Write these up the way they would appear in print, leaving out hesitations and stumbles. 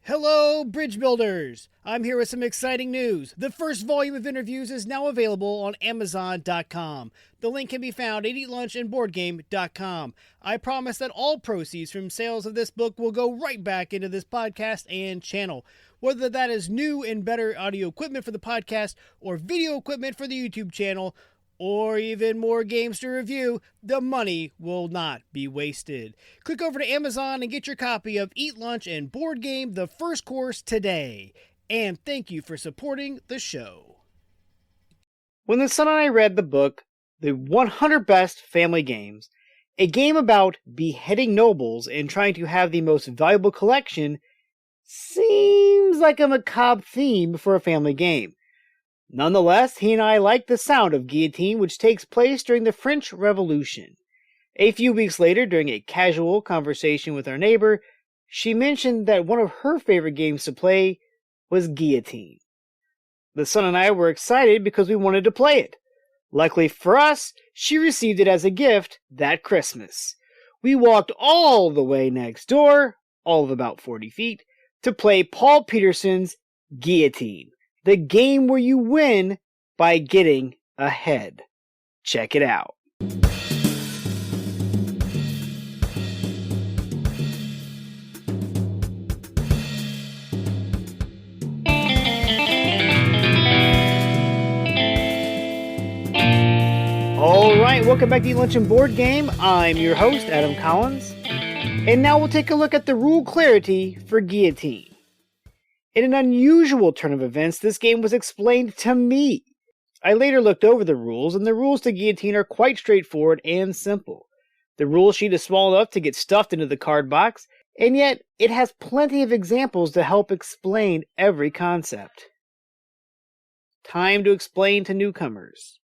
Hello, bridge builders! I'm here with some exciting news. The first volume of interviews is now available on Amazon.com. The link can be found at eatlunchandboardgame.com. I promise that all proceeds from sales of this book will go right back into this podcast and channel. Whether that is new and better audio equipment for the podcast, or video equipment for the YouTube channel, or even more games to review, the money will not be wasted. Click over to Amazon and get your copy of Eat Lunch and Board Game, the first course today. And thank you for supporting the show. When the son and I read the book, The 100 Best Family Games, a game about beheading nobles and trying to have the most valuable collection, seems like a macabre theme for a family game. Nonetheless, he and I like the sound of Guillotine, which takes place during the French Revolution. A few weeks later, during a casual conversation with our neighbor, she mentioned that one of her favorite games to play was Guillotine. The son and I were excited because we wanted to play it. Luckily for us, she received it as a gift that Christmas. We walked all the way next door, all of about 40 feet, to play Paul Peterson's Guillotine. The game where you win by getting ahead. Check it out. Alright, welcome back to Eat Lunch and Board Game. I'm your host, Adam Collins. And now we'll take a look at the rule clarity for Guillotine. In an unusual turn of events, this game was explained to me. I later looked over the rules, and the rules to Guillotine are quite straightforward and simple. The rule sheet is small enough to get stuffed into the card box, and yet it has plenty of examples to help explain every concept. Time to explain to newcomers.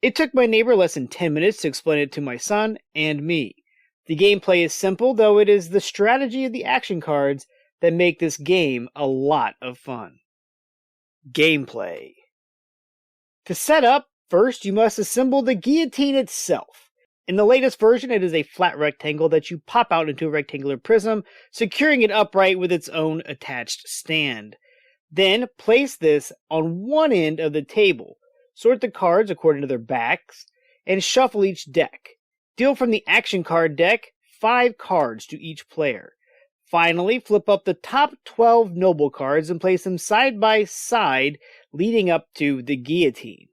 It took my neighbor less than 10 minutes to explain it to my son and me. The gameplay is simple, though it is the strategy of the action cards that make this game a lot of fun. Gameplay. To set up, first you must assemble the guillotine itself. In the latest version, it is a flat rectangle that you pop out into a rectangular prism, securing it upright with its own attached stand. Then place this on one end of the table, sort the cards according to their backs, and shuffle each deck. Deal from the action card deck 5 cards to each player. Finally, flip up the top 12 noble cards and place them side by side, leading up to the guillotine.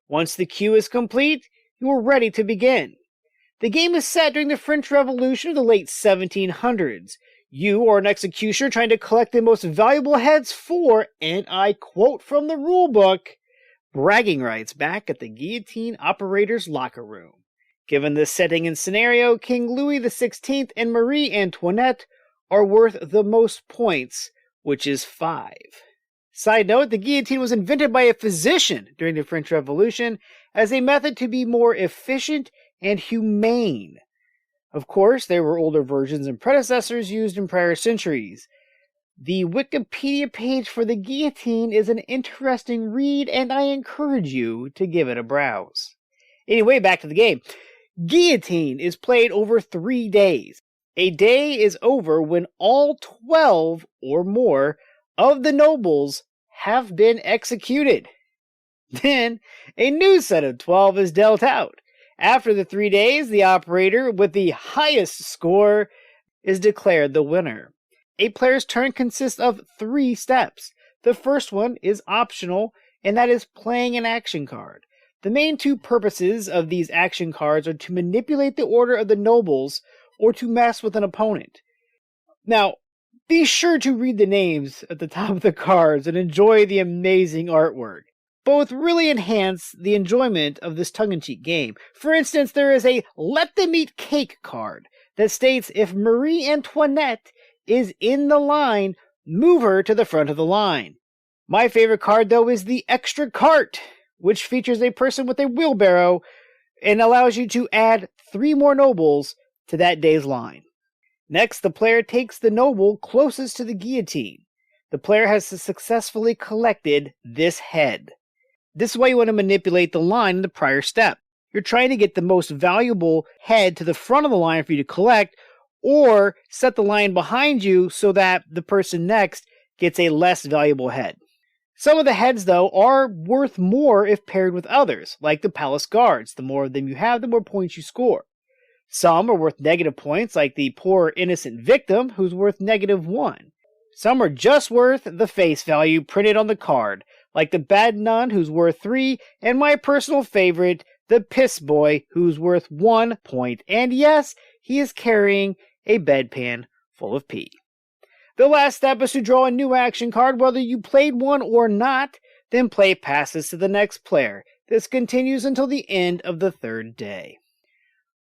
Once the queue is complete, you are ready to begin. The game is set during the French Revolution of the late 1700s. You are an executioner trying to collect the most valuable heads for, and I quote from the rulebook, bragging rights back at the guillotine operator's locker room. Given this setting and scenario, King Louis XVI and Marie Antoinette are worth the most points, which is 5. Side note, the guillotine was invented by a physician during the French Revolution as a method to be more efficient and humane. Of course, there were older versions and predecessors used in prior centuries. The Wikipedia page for the guillotine is an interesting read, and I encourage you to give it a browse. Anyway, back to the game. Guillotine is played over 3 days. A day is over when all 12 or more of the nobles have been executed. Then, a new set of 12 is dealt out. After the 3 days, the operator with the highest score is declared the winner. A player's turn consists of 3 steps. The first one is optional, and that is playing an action card. The main 2 purposes of these action cards are to manipulate the order of the nobles or to mess with an opponent. Now, be sure to read the names at the top of the cards and enjoy the amazing artwork. Both really enhance the enjoyment of this tongue-in-cheek game. For instance, there is a Let Them Eat Cake card that states if Marie Antoinette is in the line, move her to the front of the line. My favorite card, though, is the Extra Cart, which features a person with a wheelbarrow and allows you to add 3 more nobles to that day's line. Next, the player takes the noble closest to the guillotine. The player has successfully collected this head. This is why you want to manipulate the line in the prior step. You're trying to get the most valuable head to the front of the line for you to collect, or set the line behind you so that the person next gets a less valuable head. Some of the heads, though, are worth more if paired with others, like the palace guards. The more of them you have, the more points you score. Some are worth negative points, like the poor innocent victim, who's worth -1. Some are just worth the face value printed on the card, like the bad nun, who's worth 3, and my personal favorite, the piss boy, who's worth 1 point. And yes, he is carrying a bedpan full of pee. The last step is to draw a new action card, whether you played one or not, then play passes to the next player. This continues until the end of the 3rd day.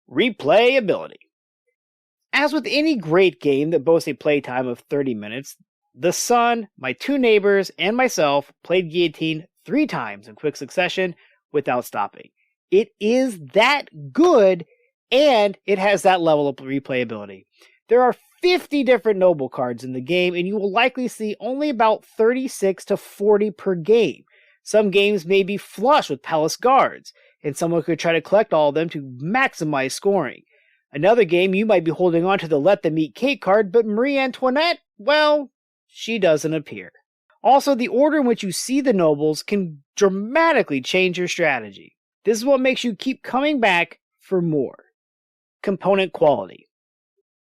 Replayability. As with any great game that boasts a playtime of 30 minutes, the son, my 2 neighbors, and myself played Guillotine 3 times in quick succession without stopping. It is that good, and it has that level of replayability. There are 50 different noble cards in the game, and you will likely see only about 36 to 40 per game. Some games may be flush with palace guards, and someone could try to collect all of them to maximize scoring. Another game, you might be holding on to the Let Them Eat Cake card, but Marie Antoinette, well, she doesn't appear. Also, the order in which you see the nobles can dramatically change your strategy. This is what makes you keep coming back for more. Component quality.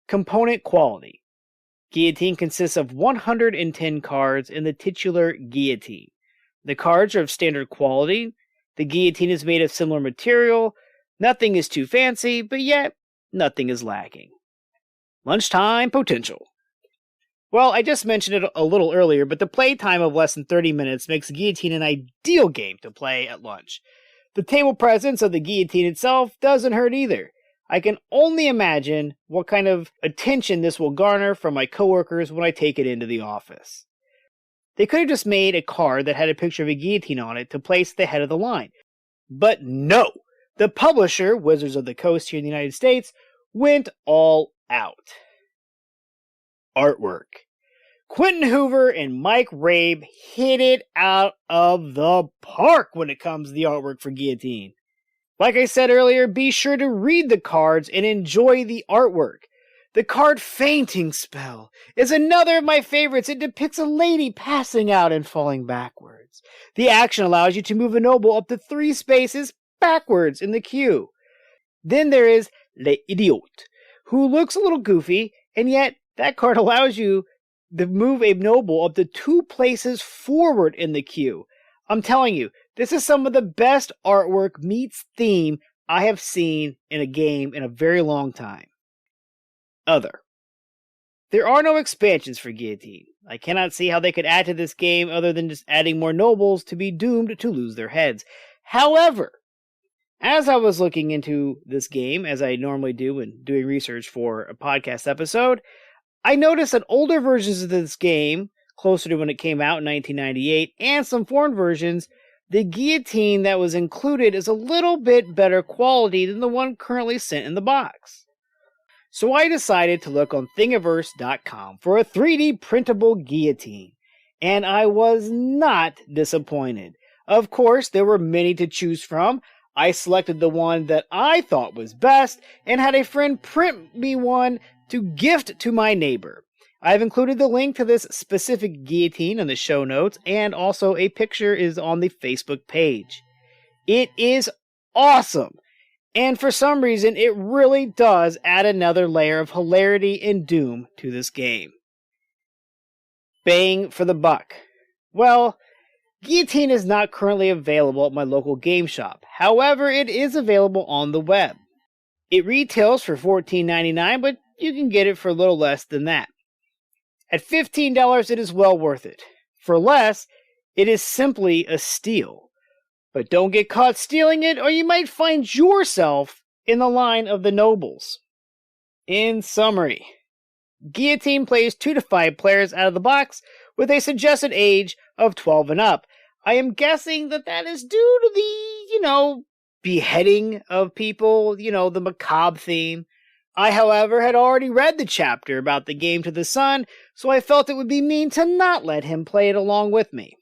Component quality. Guillotine consists of 110 cards in the titular Guillotine. The cards are of standard quality. The Guillotine is made of similar material. Nothing is too fancy, but yet nothing is lacking. Lunchtime potential. Well, I just mentioned it a little earlier, but the playtime of less than 30 minutes makes Guillotine an ideal game to play at lunch. The table presence of the Guillotine itself doesn't hurt either. I can only imagine what kind of attention this will garner from my coworkers when I take it into the office. They could have just made a card that had a picture of a guillotine on it to place at the head of the line. But no! The publisher, Wizards of the Coast here in the United States, went all out. Artwork. Quentin Hoover and Mike Rabe hit it out of the park when it comes to the artwork for Guillotine. Like I said earlier, be sure to read the cards and enjoy the artwork. The card Fainting Spell is another of my favorites. It depicts a lady passing out and falling backwards. The action allows you to move a noble up to 3 spaces backwards in the queue. Then there is Le Idiot, who looks a little goofy, and yet that card allows you to move a noble up to 2 places forward in the queue. I'm telling you, this is some of the best artwork meets theme I have seen in a game in a very long time. Other. There are no expansions for Guillotine. I cannot see how they could add to this game other than just adding more nobles to be doomed to lose their heads. However, as I was looking into this game, as I normally do when doing research for a podcast episode, I noticed that older versions of this game, closer to when it came out in 1998, and some foreign versions, the Guillotine that was included is a little bit better quality than the one currently sent in the box. So I decided to look on Thingiverse.com for a 3D printable Guillotine, and I was not disappointed. Of course, there were many to choose from. I selected the one that I thought was best, and had a friend print me one to gift to my neighbor. I've included the link to this specific Guillotine in the show notes, and also a picture is on the Facebook page. It is awesome, and for some reason it really does add another layer of hilarity and doom to this game. Bang for the buck. Well, Guillotine is not currently available at my local game shop. However, it is available on the web. It retails for $14.99, but you can get it for a little less than that. At $15, it is well worth it. For less, it is simply a steal. But don't get caught stealing it, or you might find yourself in the line of the nobles. In summary, Guillotine plays 2 to 5 players out of the box with a suggested age of 12 and up. I am guessing that is due to the, beheading of people, the macabre theme. I, however, had already read the chapter about the game to the son, so I felt it would be mean to not let him play it along with me.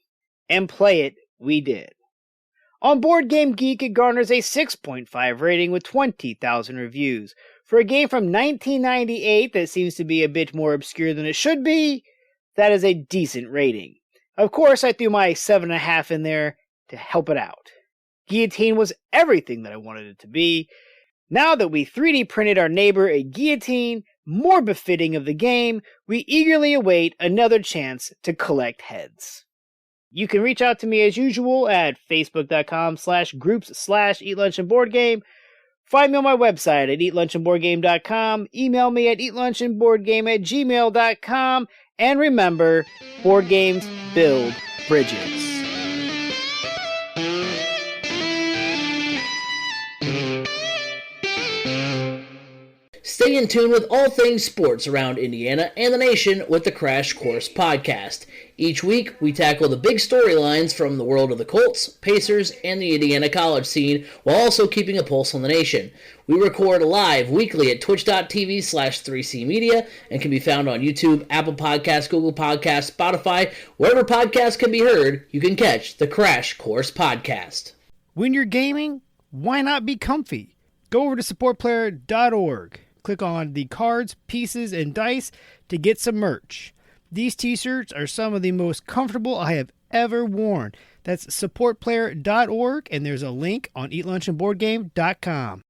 And play it we did. On Board Game Geek, it garners a 6.5 rating with 20,000 reviews. For a game from 1998 that seems to be a bit more obscure than it should be, that is a decent rating. Of course, I threw my 7.5 in there to help it out. Guillotine was everything that I wanted it to be. Now that we 3D printed our neighbor a guillotine, more befitting of the game, we eagerly await another chance to collect heads. You can reach out to me as usual at facebook.com/groups/eatlunchandboardgame. Find me on my website at eatlunchandboardgame.com. Email me at eatlunchandboardgame@gmail.com. And remember, board games build bridges. Stay in tune with all things sports around Indiana and the nation with the Crash Course Podcast. Each week, we tackle the big storylines from the world of the Colts, Pacers, and the Indiana college scene, while also keeping a pulse on the nation. We record live weekly at twitch.tv/3cmedia and can be found on YouTube, Apple Podcasts, Google Podcasts, Spotify, wherever podcasts can be heard, you can catch the Crash Course Podcast. When you're gaming, why not be comfy? Go over to supportplayer.org. Click on the cards, pieces, and dice to get some merch. These t-shirts are some of the most comfortable I have ever worn. That's supportplayer.org, and there's a link on eatlunchandboardgame.com.